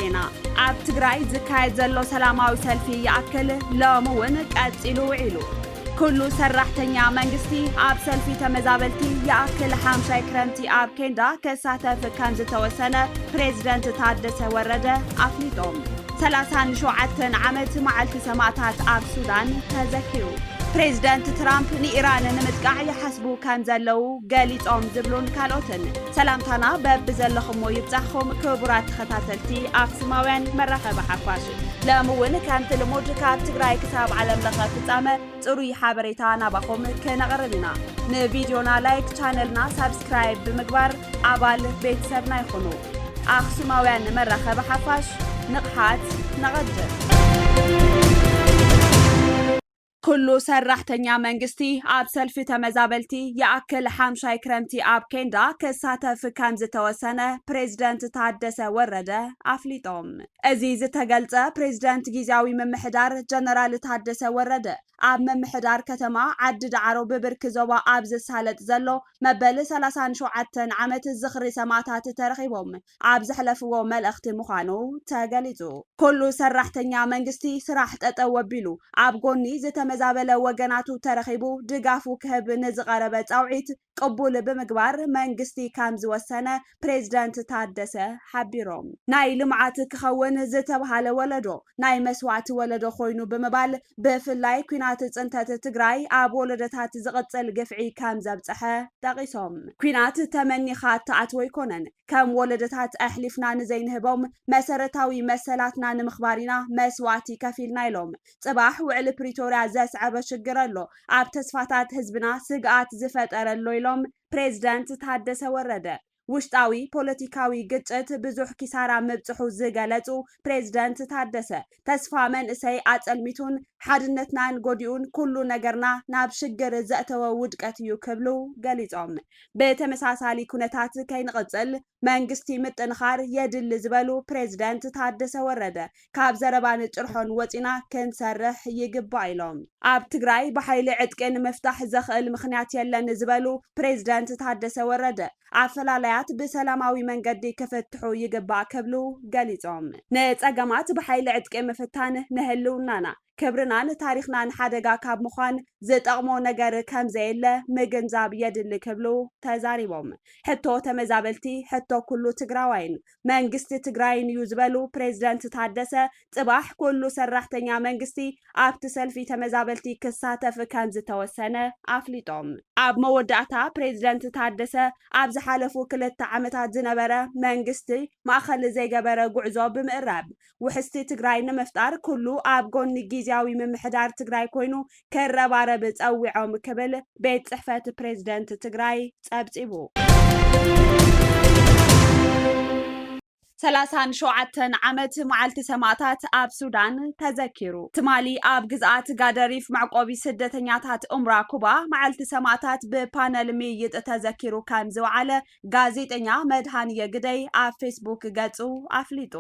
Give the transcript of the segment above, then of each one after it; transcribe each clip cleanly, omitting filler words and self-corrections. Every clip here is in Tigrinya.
ዜና ኣብ ትግራይ ዝካየድ ዘሎ ሰላማዊ ሰልፊ ይኣክል ሎምውን ቀፂሉ ውዒሉ ኩሉ ሰራሕተኛ መንግስቲ ኣብ ሰልፊ ተመዛበልቲ ይኣክል 50 ክረምቲ ኣብ ኬንዳ ከሳተፍ ከም ዝተወሰነ ፕሬዝደንት ታደሰ ወረደ ኣፍሊጦም 37 ዓመት መዓልቲ ሰማዕታት ኣብ ሱዳን ተዘኪሩ ፕሬዝደንት ትራምፕ ንኢራን ንምጥቃዕ ይሓስቡ ከም ዘለው ገሊጾም ዝብሉን ካልኦትን ሰላምታና በብዘለኹም ይብጻሕኩም ክቡራት ተኸታተልቲ ኣክሱማውያን መራኸቢ ሓፋሽ ለምውን ከምቲ ልሙድ ካብ ትግራይ ክሳብ ዓለም ለኸ ፍጻመ ጽሩይ ሓበሬታ ናባኹም ከነቕርብ ኢና ንቪድዮና ላይክ ቻነልና ሰብስክራይብ ብምግባር ኣባል ቤተሰብና ይኹኑ ኣክሱማውያን መራኸቢ ሓፋሽ ንቕሓት ነቐድም ኩሉ ሰራሕተኛ መንግስቲ ኣብ ሰልፊ ተመዛበልቲ ይኣክል 50 ክረምቲ ኣብ ኬንዳ ከሳተፍ ከም ዝተወሰነ ፕሬዝደንት ታደሰ ወረደ ኣፍሊጦም እዚ ዝተገልጸ ፕሬዝደንት ጊዜያዊ ምምሕዳር ጀነራል ታደሰ ወረደ ኣብ ምምሕዳር ከተማ ዓዲ ዳዕሮ ብብርኪ ዞባ ኣብ ዝሳለጥ ዘሎ መበል 37 ዓመት ዝኽሪ ሰማዕታት ተረኺቦም ኣብ ዝሕለፍዎ መልእኽቲ ምዃኑ ተገሊጹ ኩሉ ሰራሕተኛ መንግስቲ ስራሕ ጠጠው ወቢሉ ኣብ ጎኒ ዝተመዛበለ ወገናቱ ተረኺቡ ድጋፉ ክህብ ንዝቐረበ ጻውዒት ቅቡል ብምግባር መንግስቲ ከም ዝወሰነ ፕሬዝደንት ታደሰ ሓቢሮም ናይ ልምዓት ክኸውን ዝተባሃለ ወለዶ ናይ መስዋዕቲ ወለዶ ኮይኑ ብምባል ብፍላይ ኩናት ጽንተት ትግራይ ኣብ ወለዶታት ዝቕጽል ግፍዒ ከም ዘብጽሐ ጠቒሶም ኩናት ተመኒኻ ተኣትዎ ይኮነን ከም ወለዶታት ኣሕሊፍና ንዘይንህቦም መሰረታዊ መሰላትና ንምኽባሪና መስዋዕቲ ከፊልና ኢሎም ጽባሕ ውዕሊ ፕሪቶርያ ዘስዓበ ሽግር ኣሎ ኣብ ተስፋታት ህዝብና ስግኣት ዝፈጠረሎ ኢሎም ፕሬዝደንት ታደሰ ወረደ ውሽጣዊ ፖለቲካዊ ግጭት ብዙሕ ኪሳራ መብጽሑ ዝገለጹ ፕሬዝደንት ታደሰ ተስፋ መንእሰይ ኣጸልሚቱን ሓድነትናን ጎዲኡን ኩሉ ነገርና ናብ ሽግር ዘእተወ ውድቀት እዩ ክብሉ ገሊጾም ብተመሳሳሊ ኩነታት ከይንቕጽል መንግስቲ ምጥንኻር የድሊ ዝበሉ ፕሬዝደንት ታደሰ ወረደ ካብ ዘረባን ጭርሖን ወፂና ክንሰርሕ ይግባእ ኢሎም ኣብ ትግራይ ብሓይሊ ዕጥቅን ምፍታሕ ዘኽእል ምኽንያት የለን ዝበሉ ፕሬዝደንት ታደሰ ወረደ ኣፈላላያት ብሰላማዊ መንገዲ ክፍትሑ ይግባእ ክብሉ ገሊጾም ንጸገማት ብሓይሊ ዕጥቂ ምፍታን ንህልውናና ክብርናን ታሪኽናን ሓደጋ ካብ ምዃን ዝጠቕሞ ነገር ከም ዘየለ ምግንዛብ የድሊ ክብሉ ተዛሪቦም ሕቶ ተመዛበልቲ ሕቶ ኩሉ ትግራዋይን መንግስቲ ትግራይን እዩ ዝበሉ ፕሬዝደንት ታደሰ ጽባሕ ኩሉ ሰራሕተኛ መንግስቲ ኣብቲ ሰልፊ ተመዛበልቲ ክሳተፍ ከም ዝተወሰነ ኣፍሊጦም ኣብ መወዳእታ ፕሬዝደንት ታደሰ ኣብ ዝሓለፉ 2 ዓመታት ዝነበረ መንግስቲ ማእኸል ዘይገበረ ጉዕዞ ብምዕራብ ውሕስቲ ትግራይ ንምፍጣር ኩሉ ኣብ ጎኒ ጊዜያዊ ምምሕዳር ትግራይ ኮይኑ ከረባረብ ጸዊዖም ክብል ቤት ጽሕፈት ፕሬዝደንት ትግራይ ጸብጺቡ 37 ዓመት መዓልቲ ሰማዕታት ኣብ ሱዳን ተዘኪሩ ትማሊ ኣብ ግዝኣት ጋደሪፍ ማዕቆቢ ስደተኛታት ኡምራ ኩባ መዓልቲ ሰማዕታት ብፓነል ምይይጥ ተዘኪሩ ከም ዝወዓለ ጋዜጠኛ መድሃን የግደይ ኣብ ፌስቡክ ገጹ ኣፍሊጡ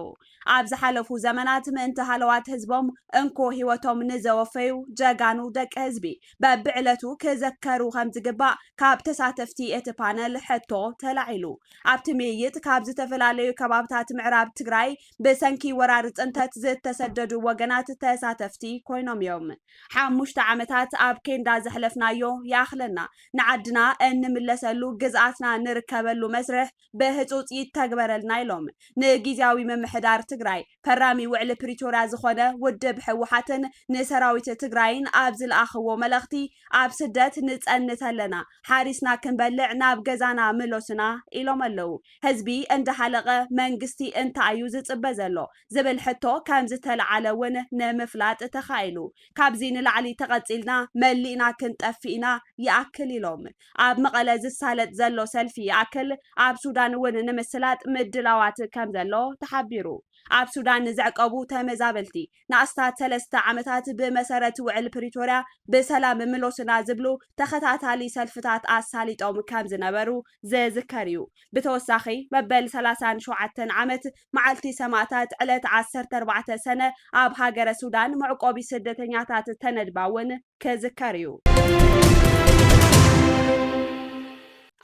ኣብ ዝሓለፉ ዘመናት ምእንቲ ሃለዋት ህዝቦም እንኮ ህይወቶም ንዘወፈዩ ጀጋኑ ደቂ ህዝቢ በብዕለቱ ክዘከሩ ከም ዝግባእ ካብ ተሳተፍቲ እቲ ፓነል ሕቶ ተላዒሉ ኣብቲ ምይይጥ ካብ ዝተፈላለዩ ከባብታት ምዕራብ ትግራይ በሰንኪ ወራር ጽንተት ዝተሰደዱ ወገናት ተሳተፍቲ ኮይኖም እዮም 5 ዓመታት ኣብ ኬንዳ ዘሕለፍናዮ ያኽለና ንዓድና እንምለሰሉ ግዝኣትና ንርከበሉ መስርሕ ብህጹጽ ይተግበረልና ኢሎም ንጊዜያዊ ምምሕዳር ትግራይ ፈራሚ ውዕሊ ፕሪቶርያ ዝኾነ ውድብ ሕወሓትን ንሰራዊት ትግራይን ኣብ ዝለኣኽዎ መልእኽቲ ኣብ ስደት ንጸንተለና ሓሪስና ክንበልዕ ናብ ገዛና ምሎስና ኢሎም ኣለው ህዝቢ እንደሓለቐ መንግስቲ እንታይ እዩ ዝጽበ ዘሎ ዝብል ሕቶ ከም ዝተለዓለ እውን ንምፍላጥ ተኻኢሉ ካብዚ ንላዕሊ ተቐጺልና መሊእና ክንጠፊእና ይኣክል ኢሎም ኣብ መቐለ ዝሳለጥ ዘሎ ሰልፊ ይኣክል ኣብ ሱዳን እውን ንምስላጥ ምድላዋት ከም ዘሎ ተሓቢሩ ኣብ ሱዳን ዝዕቀቡ ተመዛበልቲ ንኣስታት 3 ዓመታት ብመሰረት ውዕል ፕሪቶርያ ብሰላም ምሎስና ዝብሉ ተኸታታሊ ሰልፍታት ኣሳሊጦም ከም ዝነበሩ ዝዝከር እዩ ብተወሳኺ መበል 37 ዓመት መዓልቲ ሰማዕታት ዕለት 14 ሰነ ኣብ ሃገረ ሱዳን መዕቆቢ ስደተኛታት ተነድባውን ክዝከር እዩ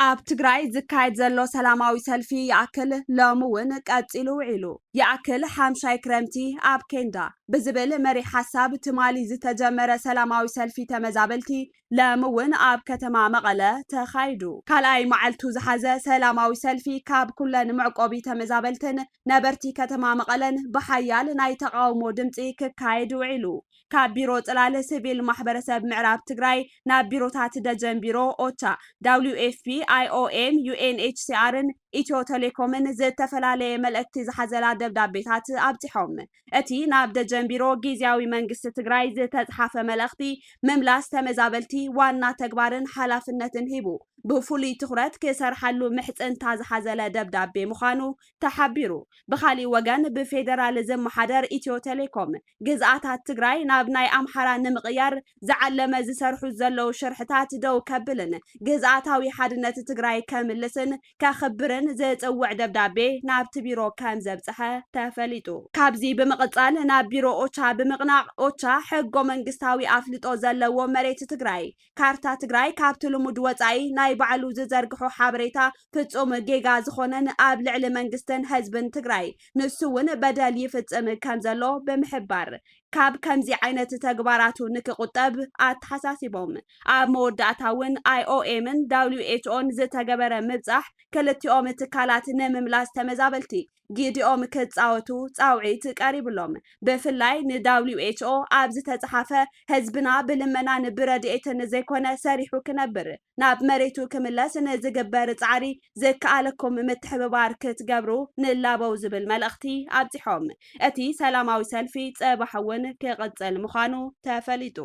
ኣብ ትግራይ ዝካየድ ዘሎ ሰላማዊ ሰልፊ ይኣክል ሎምውን ቀፂሉ ውዒሉ ይኣክል ሓምሻይ ክረምቲ ኣብ ኬንዳ ብዝብል መሪሕ ሓሳብ ትማሊ ዝተጀመረ ሰላማዊ ሰልፊ ተመዛበልቲ ሎምውን ኣብ ከተማ መቐለ ተኻይዱ ካልኣይ መዓልቱ ዝሓዘ ሰላማዊ ሰልፊ ካብ ኩለን ምዕቆቢ ተመዛበልትን ነበርቲ ከተማ መቐለን ብሓያል ናይ ተቃውሞ ድምፂ ክካየድ ውዒሉ ካብ ቢሮ ጽላል ሲቪል ማሕበረሰብ ምዕራብ ትግራይ ናብ ቢሮታት ደጀን ቢሮ ኦቻ WFP IOM UNHCR ኢትዮ ቴሌኮምን ዝተፈላለየ መልእክቲ ዝሓዘላ ደብዳቤታት ኣብፂሖም እቲ ናብ ደጀን ቢሮ ጊዜያዊ መንግስቲ ትግራይ ዝተጻሕፈ መልእክቲ ምምላስ ተመዛበልቲ ዋና ተግባርን ሓላፍነትን ሂቡ ብፍሉይ ትኹረት ክሰርሓሉ ምሕጽንታ ዝሓዘለ ደብዳቤ ምዃኑ ተሓቢሩ ብኻሊእ ወገን ብፌደራል ዝመሓደር ኢትዮ ቴሌኮም ግዝኣታት ትግራይ ናብ ናይ ኣምሓራ ንምቕያር ዝዓለመ ዝሰርሑ ዘለው ሽርሕታት ደው ከብልን ግዝኣታዊ ሓድነት ትግራይ ከምልስን ከኽብርን ዝጽውዕ ደብዳቤ ናብቲ ቢሮ ከም ዘብጽሐ ተፈሊጡ ካብዚ ብምቕጻል ናብ ቢሮ ኦቻ ብምቕናቕ ኦቻ ሕጎ መንግስታዊ ኣፍልጦ ዘለዎ መሬት ትግራይ ካርታ ትግራይ ካብቲ ልሙድ ወጻኢ ናይ ባዕሉ ዝዘርግሑ ሓበሬታ ፍጹም ጌጋ ዝኾነን ኣብ ልዕሊ መንግስትን ህዝብን ትግራይ ንሱውን በደል ይፍጽም ከም ዘሎ ብምሕባር ካብ ከምዚ ዓይነት ተግባራቱ ንክቁጠብ ኣተሓሳሲቦም ኣብ መወዳእታ እውን IOMን WHOን ዝተገበረ ምብጻሕ ክልቲኦም ትካላት ንምምላስ ተመዛበልቲ ጊዲኦም ክጻወቱ ጻውዒት ቀሪብሎም ብፍላይ WHO ኣብ ዝተጻሕፈ ህዝብና ብልመናን ብረድኤትን ዘይኮነ ሰሪሑ ክነብር ናብ መሬቱ ክምለስ ንዝግበር ጻዕሪ ዝከኣለኩም ምትሕብባር ክትገብሩ ንላበው ዝብል መልእኽቲ ኣብፂሖም እቲ ሰላማዊ ሰልፊ ጽባሕ እውን ክቕጽል ምዃኑ ተፈሊጡ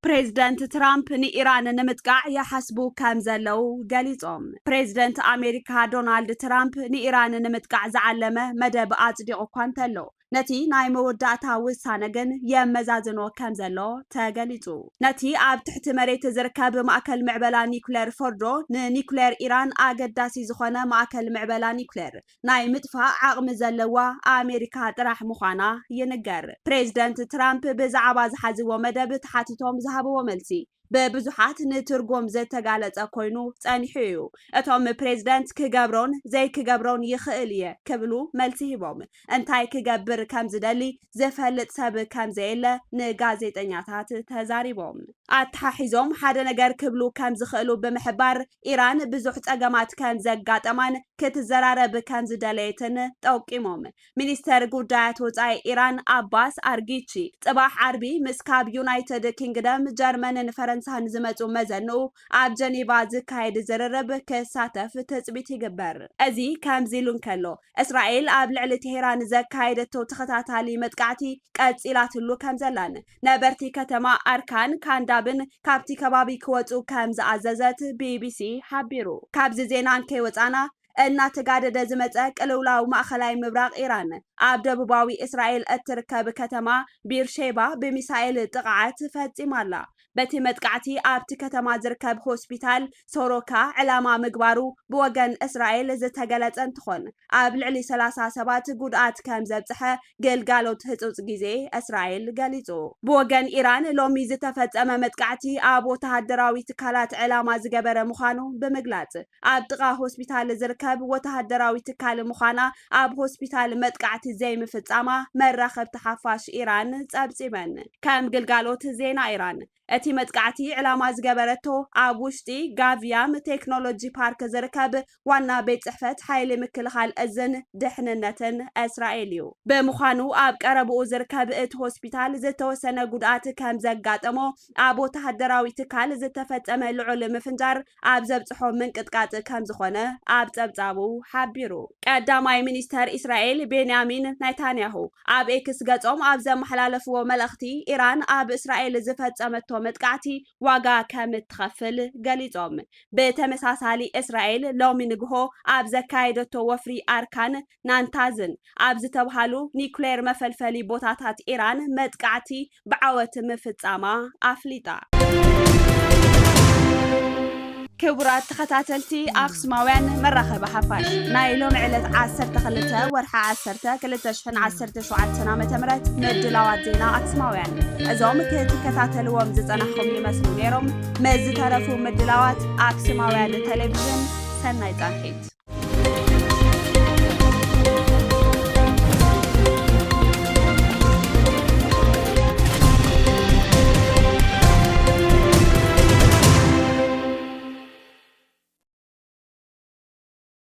ፕሬዚደንት ትራምፕ ንኢራን ንምጥቃዕ ይሓስቡ ከም ዘለው ገሊጾም ፕሬዚደንት ኣሜሪካ ዶናልድ ትራምፕ ንኢራን ንምጥቃዕ ዝዓለመ መደብ ኣጽዲቑ እኳ እንተሎ ነቲ ናይ መወዳእታ ውሳነ ግን የመዛዝኖ ከም ዘሎ ተገሊጹ ነቲ ኣብ ትሕቲ መሬት ዝርከብ ማእከል ምዕበላ ኒኩሌር ፎርዶ ንኒኩሌር ኢራን ኣገዳሲ ዝኾነ ማእከል ምዕበላ ኒኩሌር ናይ ምጥፋእ ዓቕሚ ዘለዋ ኣሜሪካ ጥራሕ ምዃና ይንገር ፕሬዚደንት ትራምፕ ብዛዕባ ዝሓዝዎ መደብ ተሓቲቶም ዝሃብዎ መልሲ በብዙሓት ንትርጎም ዝተጋለጸ ኮይኑ ጸኒሑ እዩ እቶም ፕሬዚደንት ክገብሮን ዘይክገብሮን ይኽእል እየ ክብሉ መልሲ ሂቦም እንታይ ክገብር ከም ዝደሊ ዝፈልጥ ሰብ ከም ዘየለ ንጋዜጠኛታት ተዛሪቦም ኣተሓሒዞም ሓደ ነገር ክብሉ ከም ዝኽእሉ ብምሕባር ኢራን ብዙሕ ጸገማት ከም ዘጋጠማን ክትዘራረብ ከም ዝደለየትን ጠቂሞም ሚኒስተር ጉዳያት ወጻኢ ኢራን ኣባስ ኣርጊቺ ጽባሕ ዓርቢ ምስ ካብ ዩናይትድ ኪንግደም ጀርመንን ፈረንሳይን ዝመጹ መዘንኡ ኣብ ጀኔቫ ዝካየድ ዝርርብ ክሳተፍ ትጽቢት ይግበር እዚ ከምዚ ኢሉ እንከሎ እስራኤል ኣብ ልዕሊ ቴሄራን ዘካየደቶ ተኸታታሊ መጥቃዕቲ ቀጺላትሉ ከም ዘላን ነበርቲ ከተማ ኣርካን ካንዳብን ካብቲ ከባቢ ክወጹ ከም ዝኣዘዘት BBC ሓቢሩ ካብዚ ዜና ከይወጻና እናተጋደደ ዝመጸ ቅልውላው ማእኸላይ ምብራቅ ኢራን ኣብ ደቡባዊ እስራኤል እትርከብ ከተማ ቢርሼባ ብሚሳኤል ጥቃዓት ፈጺማላ በቲ መጥቃዕቲ ኣብቲ ከተማ ዝርከብ ሆስፒታል ሶሮካ ዕላማ ምግባሩ ብወገን እስራኤል ዝተገለጸ እንትኾን ኣብ ልዕሊ 30 ሰባት ጉድኣት ከም ዘብጽሐ ገልጋሎት ህጹጽ ግዜ እስራኤል ገሊጹ ብወገን ኢራን ሎሚ ዝተፈጸመ መጥቃዕቲ ኣብ ወተሃደራዊ ትካላት ዕላማ ዝገበረ ምዃኑ ብምግላጽ ኣብ ጥቓ ሆስፒታል ዝርከብ ወተሃደራዊ ትካል ምዃና ኣብ ሆስፒታል መጥቃዕቲ ዘይምፍጻማ መራኸብቲ ሓፋሽ ኢራን ጸብጺበን ከም ግልጋሎት ዜና ኢራን እቲ መጥቃዕቲ ዕላማ ዝገበረቶ ኣብ ውሽጢ ጋቪያም ቴክኖሎጂ ፓርክ ዝርከብ ዋና ቤት ጽሕፈት ሓይሊ ምክልኻል እዝን ድሕንነትን እስራኤል እዩ ብምዃኑ ኣብ ቀረብኡ ዝርከብ እቲ ሆስፒታል ዝተወሰነ ጉድኣት ከም ዘጋጠሞ ኣብ ወተሃደራዊ ትካል ዝተፈጸመ ልዑል ምፍንጃር ኣብ ዘብጽሖ ምንቅጥቃጥ ከም ዝኾነ ኣብ ጸብጻቡ ሓቢሩ ቀዳማይ ሚኒስተር እስራኤል ቤንያሚን ኔታንያሁ ኣብ ኤክስ ገጾም ኣብ ዘመሓላለፍዎ መልእኽቲ ኢራን ኣብ እስራኤል ዝፈጸመቶ መጥቃዕቲ ዋጋ ከም እትኸፍል ገሊጾም ብተመሳሳሊ እስራኤል ሎሚ ንግሆ ኣብ ዘካየደቶ ወፍሪ ኣርካን ናንታዝን ኣብ ዝተባሃሉ ኒኩሌር መፈልፈሊ ቦታታት ኢራን መጥቃዕቲ ብዓወት ምፍጻማ ኣፍሊጣ ክቡራት ተኸታተልቲ ኣክሱማውያን መራኸቢ ሓፋሽ ናይ ሎሚ ዕለት 12 ወርሒ 10 2017 ዓ.ም ምድላዋት ዜና ኣክሱማውያን እዞም ክትከታተልዎም ዝጸናሕኩም ይመስሉ ነይሮም። መዝተረፉ ምድላዋት ኣክሱማውያን ቴሌቪዥን ሰናይ ጻንሒት